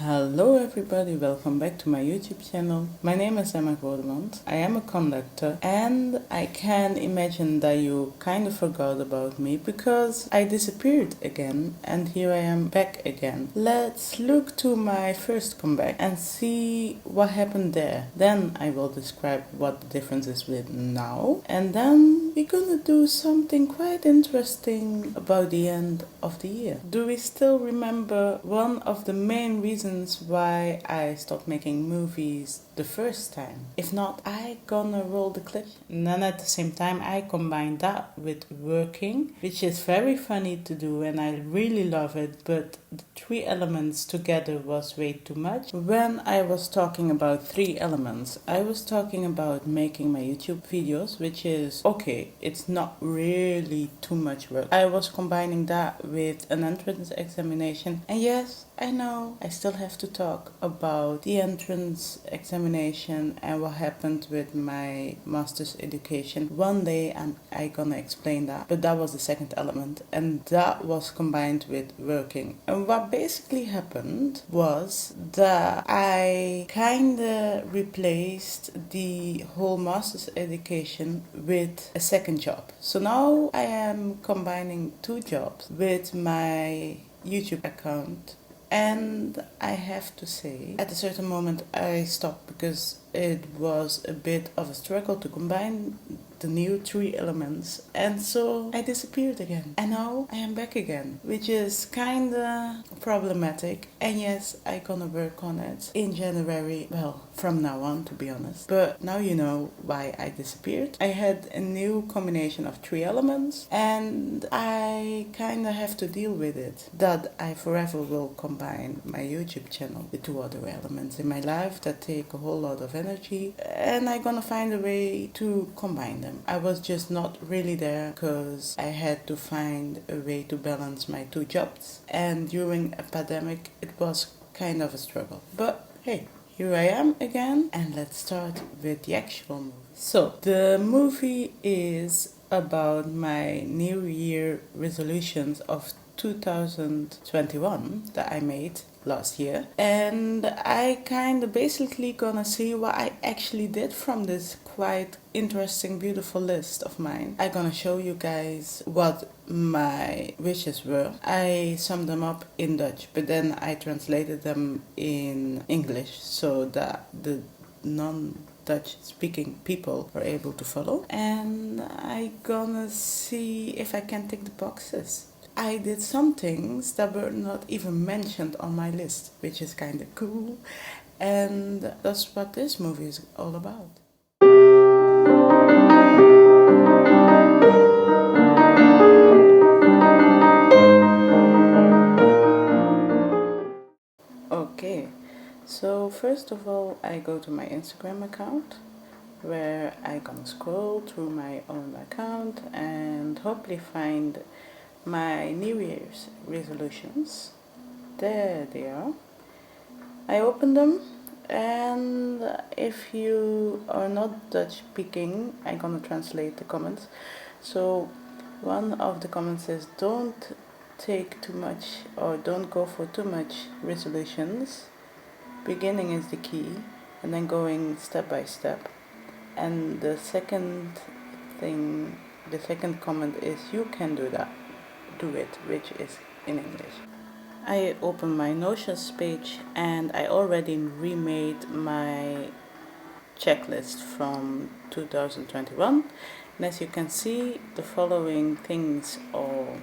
Hello everybody, welcome back to my YouTube channel. My name is Emma Godemond. I am a conductor and I can imagine that you kind of forgot about me because I disappeared again and here I am back again. Let's look to my first comeback and see what happened there. Then I will describe what the difference is with now, and then we're gonna do something quite interesting about the end of the year. Do we still remember one of the main reasons why I stopped making movies the first time? If not, I gonna roll the clip. And then at the same time I combine that with working, which is very funny to do and I really love it, but the three elements together was way too much. When I was talking about three elements, I was talking about making my YouTube videos, which is okay, it's not really too much work. I was combining that with an entrance examination, and yes, I know I still have to talk about the entrance examination and what happened with my master's education. One day I gonna explain that, but that was the second element and that was combined with working. And what basically happened was that I kinda replaced the whole master's education with a second job. So now I am combining two jobs with my YouTube account. And I have to say, at a certain moment I stopped because it was a bit of a struggle to combine the new three elements, and so I disappeared again. And now I am back again, which is kinda problematic. And yes, I gonna work on it in January, well, from now on to be honest. But now you know why I disappeared. I had a new combination of three elements and I kinda have to deal with it. That I forever will combine my YouTube channel with two other elements in my life that take a whole lot of energy, and I gonna find a way to combine them. I was just not really there because I had to find a way to balance my two jobs, and during a pandemic it was kind of a struggle. But hey, here I am again, and let's start with the actual movie. So, the movie is about my New Year resolutions of 2021 that I made last year, and I kind of basically gonna see what I actually did from this quite interesting, beautiful list of mine. I'm gonna show you guys what my wishes were. I summed them up in Dutch, but then I translated them in English so that the non-Dutch speaking people are able to follow, and I gonna see if I can tick the boxes. I did some things that were not even mentioned on my list, which is kind of cool, and that's what this movie is all about. Okay, so first of all, I go to my Instagram account where I gonna scroll through my own account and hopefully find my New Year's resolutions. There they are. I open them, and if you are not Dutch speaking, I'm gonna translate the comments. So one of the comments says, don't take too much or don't go for too much resolutions. Beginning is the key, and then going step by step. And the second comment is, you can do that, do it, which is in English. I opened my Notions page and I already remade my checklist from 2021, and as you can see, the following things are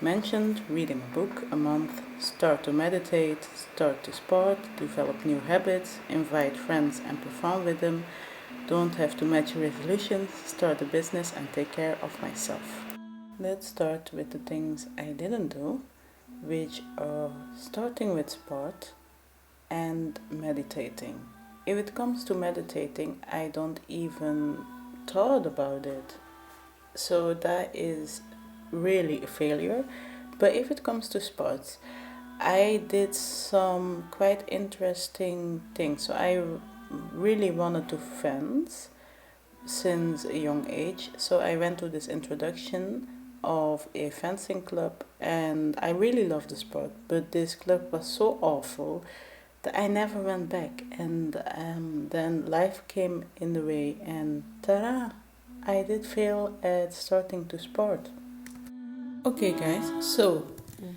mentioned: reading a book a month, start to meditate, start to sport, develop new habits, invite friends and perform with them, don't have too much resolutions, start a business and take care of myself. Let's start with the things I didn't do, which are starting with sport and meditating. If it comes to meditating, I don't even thought about it. So that is really a failure. But if it comes to sports, I did some quite interesting things. So I really wanted to fence since a young age. So I went to this introduction of a fencing club and I really loved the sport, but this club was so awful I never went back, and then life came in the way, and ta-da, I did fail at starting to sport. Okay, guys, so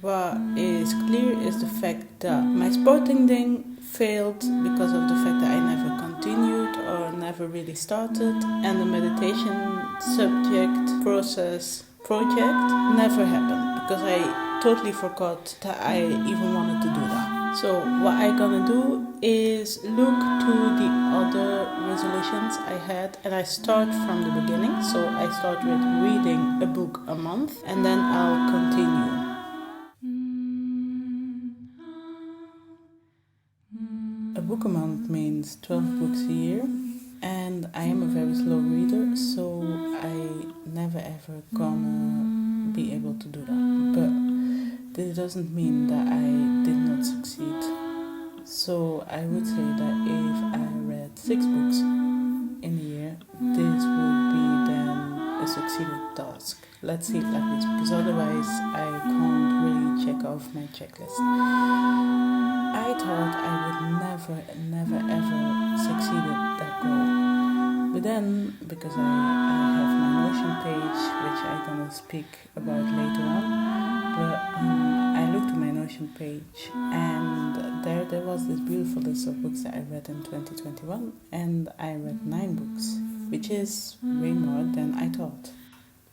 what is clear is the fact that my sporting thing failed because of the fact that I never continued or never really started, and the meditation subject, process, project never happened because I totally forgot that I even wanted to do that. So what I gonna do is look to the other resolutions I had, and I start from the beginning. So I start with reading a book a month, and then I'll continue. A book a month means 12 books a year, and I am a very slow reader, so I never ever gonna be able to do that. But this doesn't mean that I did not succeed. So I would say that if I read 6 books in a year, this would be then a succeeded task. Let's see it like this, because otherwise I can't really check off my checklist. I thought I would never ever succeed at that goal. But then, because I have my Notion page, which I'm gonna speak about later on, but I looked at my Notion page, and there was this beautiful list of books that I read in 2021, and I read 9 books, which is way more than I thought.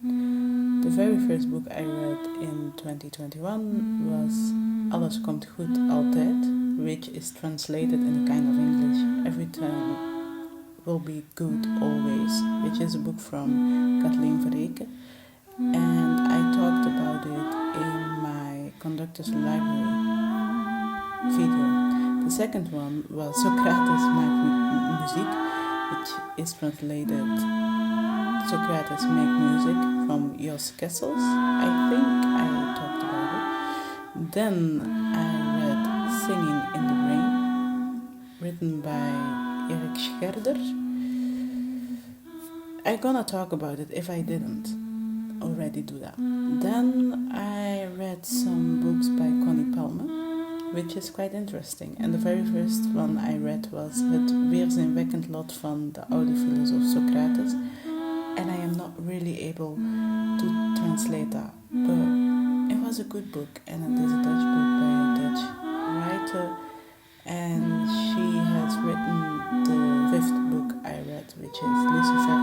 The very first book I read in 2021 was Alles komt goed altijd, which is translated in a kind of English, every time will be good always, which is a book from Kathleen Verreken, and I talked about it in my Conductor's Library video. The second one was Socrates Maakt Muziek, which is translated Socrates Make Music from Jos Kessels. I think I talked about it. Then I read Singing in the Rain, written by Erik Scherder. I'm gonna talk about it if I didn't already do that. Then I read some books by Connie Palme, which is quite interesting. And the very first one I read was Het weerzinwekkend lot van de oude filosoof Socrates. And I am not really able to translate that, but it was a good book, and it is a Dutch book by a Dutch writer, and she has written the 5th book I read, which is Lucifer.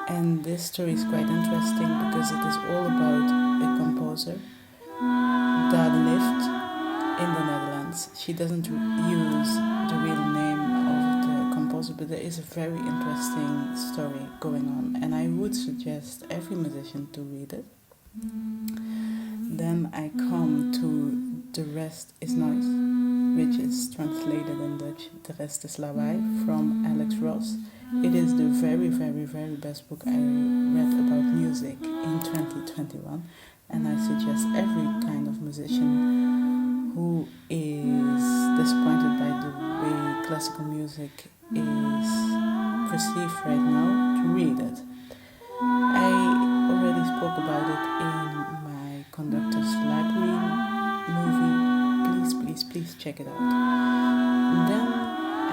And this story is quite interesting because it is all about a composer that lived in the Netherlands. She doesn't use the real name of the composer, but there is a very interesting story going on, and I would suggest every musician to read it. Then I come to The Rest is Noise, which is translated in Dutch, De Rest is Lawaai, from Alex Ross. It is the very, very, very best book I read about music in 2021, and I suggest every kind of musician who is disappointed by the way classical music is perceived right now to read it. I already spoke about it in my Conductor's Library movie. Please check it out. And then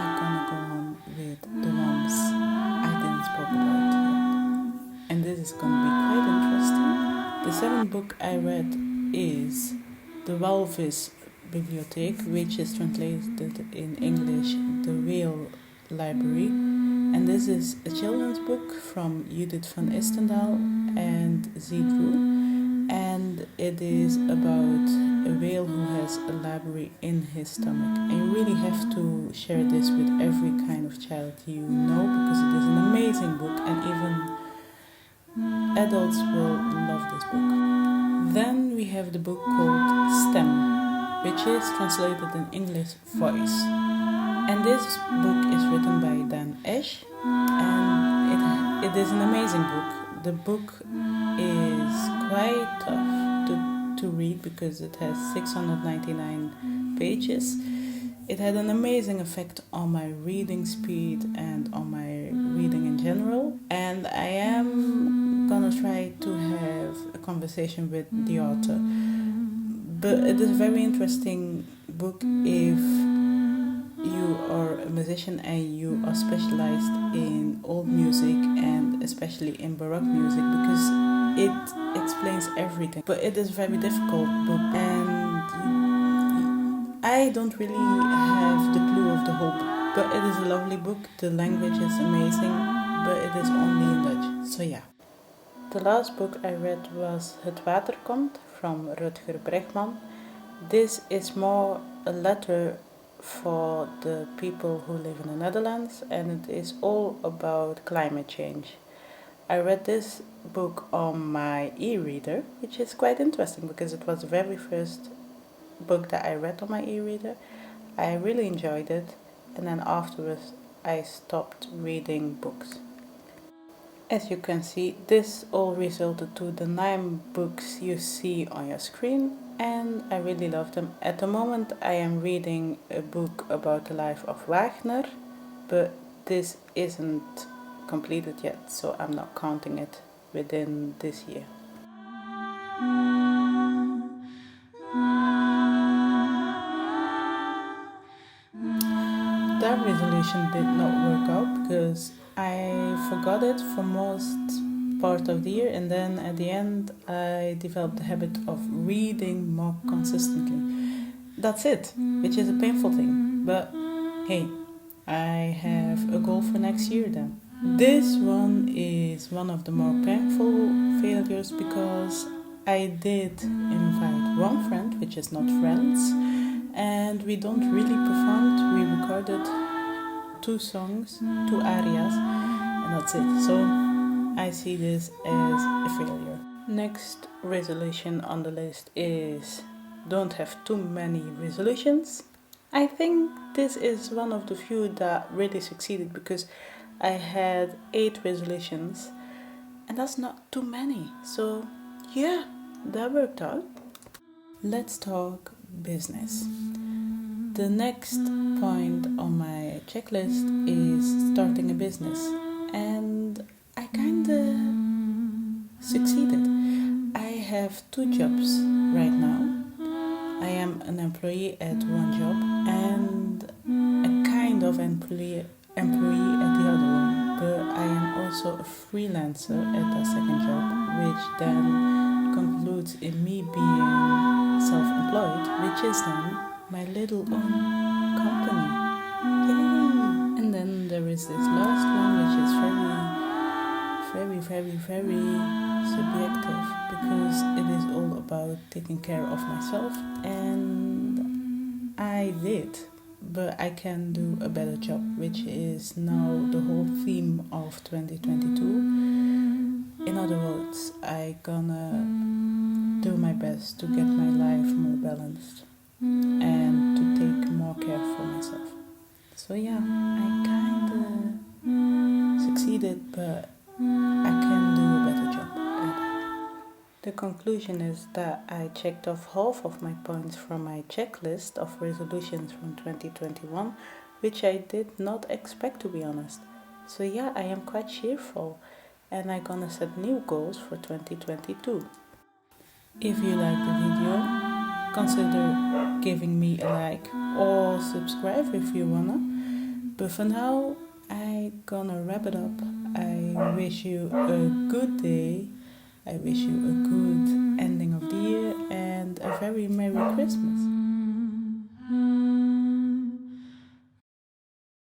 I'm gonna go on with the ones I didn't spoke about yet. And this is gonna be quite interesting. The 7th book I read is The Walvis Bibliotheek, which is translated in English The Whale Library. And this is a children's book from Judith van Istendaal and Z. Drew. And it is about a whale who has a library in his stomach. And you really have to share this with every kind of child you know, because it is an amazing book, and even adults will love this book. Then we have the book called STEM, which is translated in English Voice. And this book is written by Dan Esch, and it is an amazing book. The book is quite tough to read because it has 699 pages. It had an amazing effect on my reading speed and on my reading in general. And I am gonna try to have a conversation with the author. But it is a very interesting book if you are a musician and you are specialized in old music and especially in Baroque music, because it explains everything. But it is a very difficult book, and I don't really have the clue of the whole book. But it is a lovely book. The language is amazing, but it is only in Dutch. So yeah. The last book I read was Het Water Komt from Rutger Bregman. This is more a letter for the people who live in the Netherlands, and it is all about climate change. I read this book on my e-reader, which is quite interesting because it was the very first book that I read on my e-reader. I really enjoyed it, and then afterwards I stopped reading books. As you can see, this all resulted to the 9 books you see on your screen, and I really love them. At the moment I am reading a book about the life of Wagner, but this isn't completed yet, so I'm not counting it within this year. That resolution did not work out because I forgot it for most part of the year, and then at the end I developed the habit of reading more consistently. That's it, which is a painful thing, but hey, I have a goal for next year then. This one is one of the more painful failures because I did invite one friend, which is not friends, and we don't really performed. We recorded 2 songs, 2 arias, and that's it. So I see this as a failure. Next resolution on the list is don't have too many resolutions. I think this is one of the few that really succeeded because I had 8 resolutions, and that's not too many. So yeah, that worked out. Let's talk business. The next point on my checklist is starting a business, and I kinda succeeded. I have 2 jobs right now. I am an employee at one job and a kind of employee at the other one, but I am also a freelancer at the second job, which then concludes in me being self-employed, which is then my little own company. Yay! And then there is this last one, which is very subjective because it is all about taking care of myself, and I did, but I can do a better job, which is now the whole theme of 2022. In other words, I gonna do my best to get my life more balanced and to take more care for myself. So yeah, I kinda succeeded, but I can do a better job at it. The conclusion is that I checked off half of my points from my checklist of resolutions from 2021, which I did not expect, to be honest. So yeah, I am quite cheerful, and I'm gonna set new goals for 2022. If you like the video, consider giving me a like or subscribe if you wanna. But for now, I'm gonna wrap it up. I wish you a good day. I wish you a good ending of the year and a very Merry Christmas.